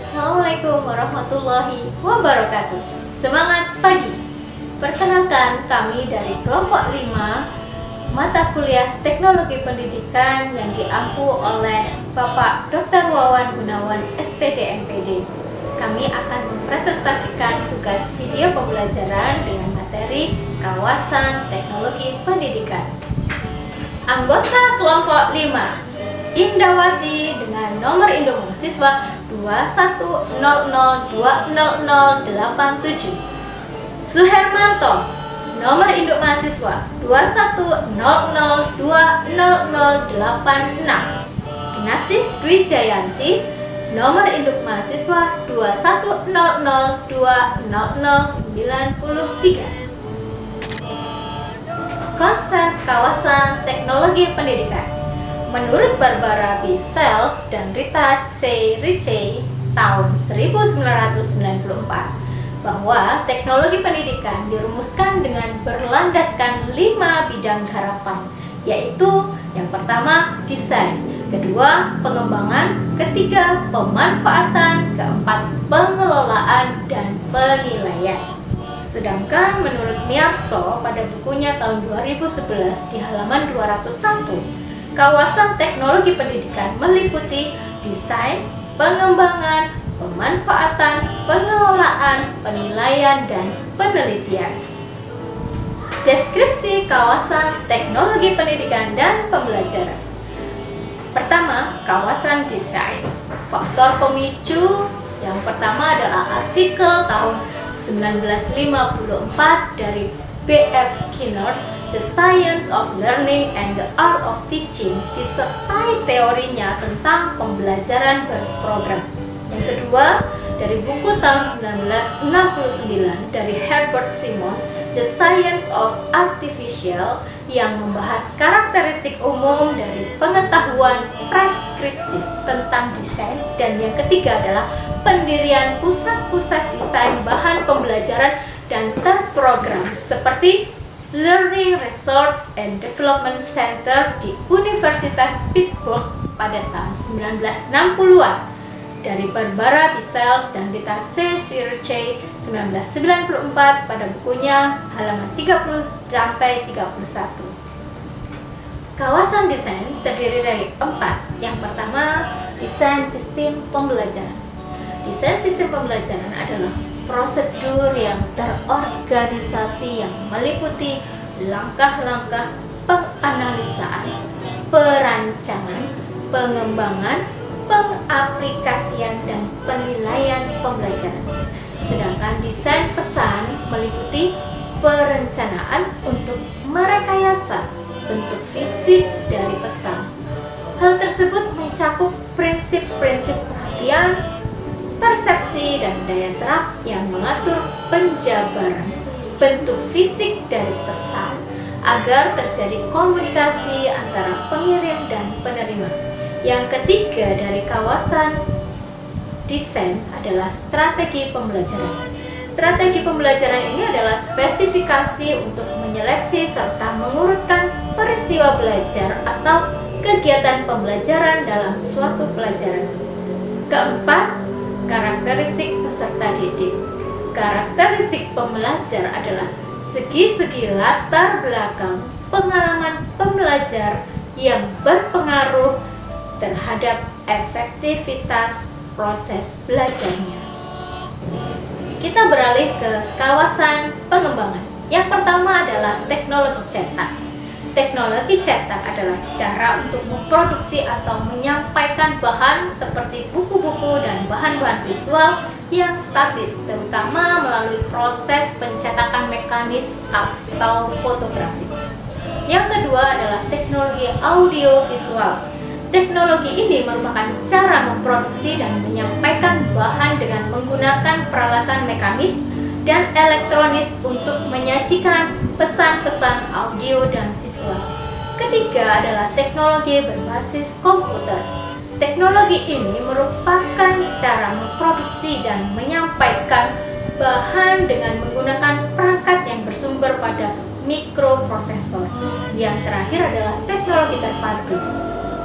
Assalamualaikum warahmatullahi wabarakatuh. Semangat pagi. Perkenalkan, kami dari kelompok 5 mata kuliah Teknologi Pendidikan yang diampu oleh Bapak Dr. Wawan Gunawan SPD MPD. Kami akan mempresentasikan tugas video pembelajaran dengan materi kawasan teknologi pendidikan. Anggota kelompok 5 Indawati dengan nomor induk mahasiswa 2100200087. Suhermanto nomor induk mahasiswa 2100200086. Kinasih Dwi Jayanti nomor induk mahasiswa 2100200093. Konsep kawasan teknologi pendidikan. Menurut Barbara B. Sales dan Rita C. Ritchie tahun 1994, bahwa teknologi pendidikan dirumuskan dengan berlandaskan 5 bidang harapan, yaitu yang pertama desain, kedua pengembangan, ketiga pemanfaatan, keempat pengelolaan dan penilaian. Sedangkan menurut Miarso pada bukunya tahun 2011 di halaman 201, kawasan teknologi pendidikan meliputi desain, pengembangan, pemanfaatan, pengelolaan, penilaian, dan penelitian. Deskripsi kawasan teknologi pendidikan dan pembelajaran. Pertama, kawasan desain. Faktor pemicu yang pertama adalah artikel tahun 1954 dari B.F. Skinner, The Science of Learning and the Art of Teaching, disertai teorinya tentang pembelajaran berprogram. Yang kedua, dari buku tahun 1969 dari Herbert Simon, The Science of Artificial, yang membahas karakteristik umum dari pengetahuan preskriptif tentang desain. Dan yang ketiga adalah pendirian pusat-pusat desain bahan pembelajaran dan terprogram seperti Learning Research and Development Center di Universitas Pittsburgh pada tahun 1960-an dari Barbara B. Sales dan Rita C. Ritchie 1994 pada bukunya halaman 30-31. Kawasan desain terdiri dari 4. Yang pertama, desain sistem pembelajaran. Desain sistem pembelajaran adalah prosedur yang terorganisasi yang meliputi langkah-langkah penganalisaan, perancangan, pengembangan, pengaplikasian, dan penilaian pembelajaran. Sedangkan desain pesan meliputi perencanaan untuk merekayasa bentuk fisik dari pesan. Hal tersebut mencakup prinsip-prinsip perhatian, persepsi, dan daya serap yang mengatur penjabaran bentuk fisik dari pesan agar terjadi komunikasi antara pengirim dan penerima. Yang ketiga dari kawasan desain adalah strategi pembelajaran. Strategi pembelajaran ini adalah spesifikasi untuk menyeleksi serta mengurutkan peristiwa belajar atau kegiatan pembelajaran dalam suatu pelajaran. Keempat, karakteristik peserta didik. Karakteristik pembelajar adalah segi-segi latar belakang pengalaman pembelajar yang berpengaruh terhadap efektivitas proses belajarnya. Kita beralih ke kawasan pengembangan. Yang pertama adalah teknologi cetak. Teknologi cetak adalah cara untuk memproduksi atau menyampaikan bahan seperti buku-buku dan bahan-bahan visual yang statis, terutama melalui proses pencetakan mekanis atau fotografis. Yang kedua adalah teknologi audiovisual. Teknologi ini merupakan cara memproduksi dan menyampaikan bahan dengan menggunakan peralatan mekanis dan elektronis untuk menyajikan pesan-pesan audio dan visual. Ketiga adalah teknologi berbasis komputer. Teknologi ini merupakan cara memproduksi dan menyampaikan bahan dengan menggunakan perangkat yang bersumber pada mikroprosesor. Yang terakhir adalah teknologi terpadu.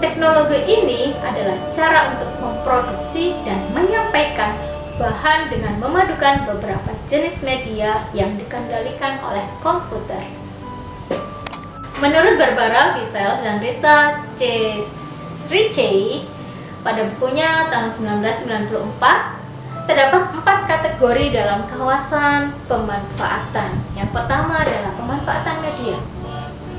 Teknologi ini adalah cara untuk memproduksi dan menyampaikan bahan dengan memadukan beberapa jenis media yang dikendalikan oleh komputer. Menurut Barbara Wiesel dan Rita C. Ritchie, pada bukunya tahun 1994, terdapat 4 kategori dalam kawasan pemanfaatan. Yang pertama adalah pemanfaatan media.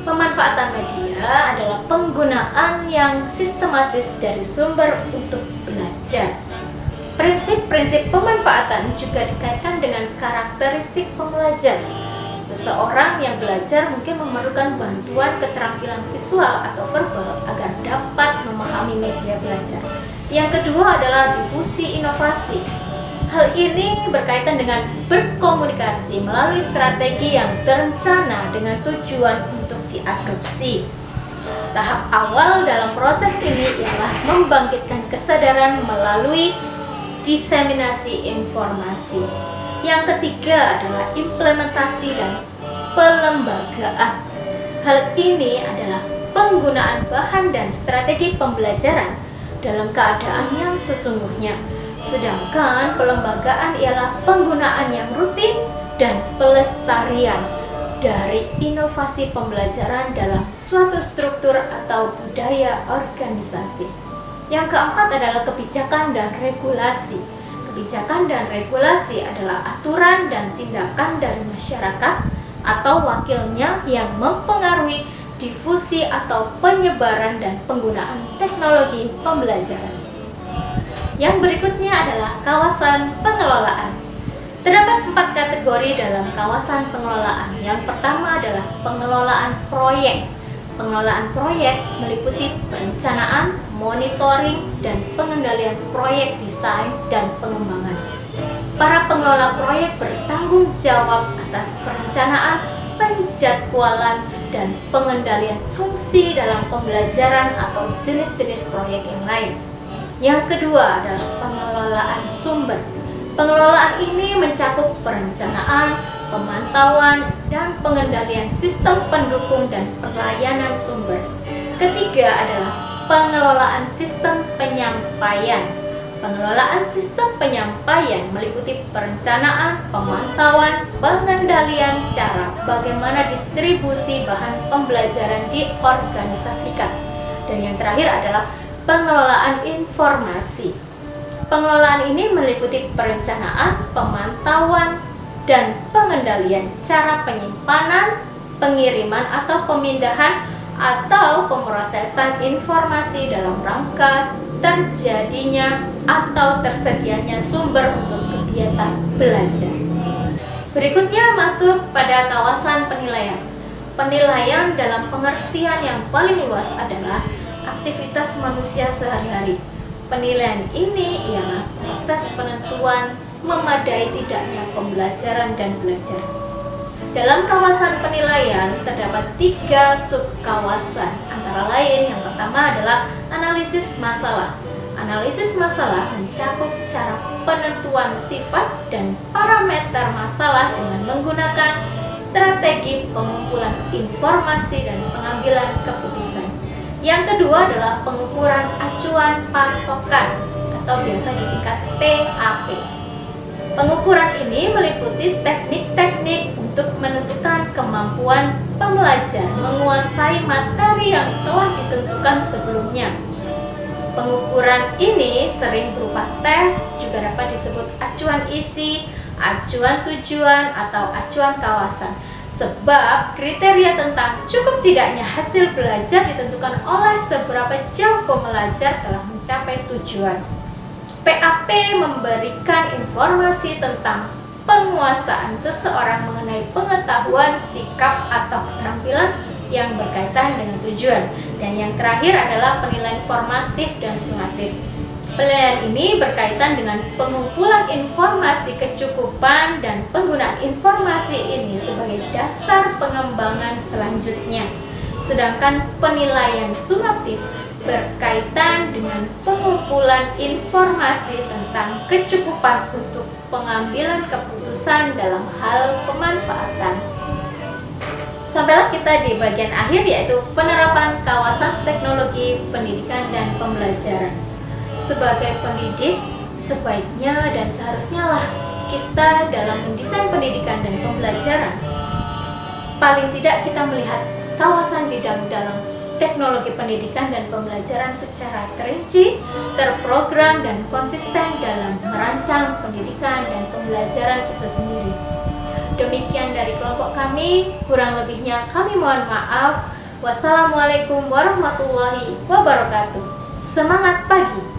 Pemanfaatan media adalah penggunaan yang sistematis dari sumber untuk belajar. Prinsip-prinsip pemanfaatan juga dikaitkan dengan karakteristik pembelajar. Seseorang yang belajar mungkin memerlukan bantuan keterampilan visual atau verbal agar dapat memahami media belajar. Yang kedua adalah difusi inovasi. Hal ini berkaitan dengan berkomunikasi melalui strategi yang terencana dengan tujuan untuk diadopsi. Tahap awal dalam proses ini ialah membangkitkan kesadaran melalui diseminasi informasi. Yang ketiga adalah implementasi dan pelembagaan. Hal ini adalah penggunaan bahan dan strategi pembelajaran dalam keadaan yang sesungguhnya. Sedangkan pelembagaan ialah penggunaan yang rutin dan pelestarian dari inovasi pembelajaran dalam suatu struktur atau budaya organisasi. Yang keempat adalah kebijakan dan regulasi. Kebijakan dan regulasi adalah aturan dan tindakan dari masyarakat atau wakilnya yang mempengaruhi difusi atau penyebaran dan penggunaan teknologi pembelajaran. Yang berikutnya adalah kawasan pengelolaan. Terdapat 4 kategori dalam kawasan pengelolaan. Yang pertama adalah pengelolaan proyek. Pengelolaan proyek meliputi perencanaan, monitoring, dan pengendalian proyek desain dan pengembangan. Para pengelola proyek bertanggung jawab atas perencanaan, penjadwalan, dan pengendalian fungsi dalam pembelajaran atau jenis-jenis proyek yang lain. Yang kedua adalah pengelolaan sumber. Pengelolaan ini mencakup perencanaan, pemantauan, dan pengendalian sistem pendukung dan pelayanan sumber. Ketiga adalah pengelolaan sistem penyampaian. Pengelolaan sistem penyampaian meliputi perencanaan, pemantauan, pengendalian cara bagaimana distribusi bahan pembelajaran diorganisasikan. Dan yang terakhir adalah pengelolaan informasi. Pengelolaan ini meliputi perencanaan, pemantauan, dan pengendalian cara penyimpanan, pengiriman atau pemindahan atau pemrosesan informasi dalam rangka terjadinya atau tersedianya sumber untuk kegiatan belajar. Berikutnya masuk pada kawasan penilaian. Penilaian dalam pengertian yang paling luas adalah aktivitas manusia sehari-hari. Penilaian ini ialah proses penentuan memadai tidaknya pembelajaran dan belajar. Dalam kawasan penilaian terdapat 3 subkawasan, antara lain yang pertama adalah analisis masalah. Analisis masalah mencakup cara penentuan sifat dan parameter masalah dengan menggunakan strategi pengumpulan informasi dan pengambilan keputusan. Yang kedua adalah pengukuran acuan patokan atau biasa disingkat PAP. Pengukuran ini meliputi teknik-teknik untuk menentukan kemampuan pembelajar menguasai materi yang telah ditentukan sebelumnya. Pengukuran ini sering berupa tes, juga dapat disebut acuan isi, acuan tujuan, atau acuan kawasan. Sebab kriteria tentang cukup tidaknya hasil belajar ditentukan oleh seberapa jauh pembelajar telah mencapai tujuan. PAP memberikan informasi tentang penguasaan seseorang mengenai pengetahuan, sikap, atau keterampilan yang berkaitan dengan tujuan. Dan yang terakhir adalah penilaian formatif dan sumatif. Penilaian ini berkaitan dengan pengumpulan informasi kecukupan dan penggunaan informasi ini sebagai dasar pengembangan selanjutnya. Sedangkan penilaian sumatif berkaitan dengan pengumpulan informasi tentang kecukupan untuk pengambilan keputusan dalam hal pemanfaatan. Sampailah kita di bagian akhir, yaitu penerapan kawasan teknologi pendidikan dan pembelajaran. Sebagai pendidik, sebaiknya dan seharusnya lah kita dalam mendesain pendidikan dan pembelajaran, paling tidak kita melihat kawasan bidang dalam teknologi pendidikan dan pembelajaran secara terinci, terprogram, dan konsisten dalam merancang pendidikan dan pembelajaran itu sendiri. Demikian dari kelompok kami, kurang lebihnya kami mohon maaf. Wassalamualaikum warahmatullahi wabarakatuh. Semangat pagi!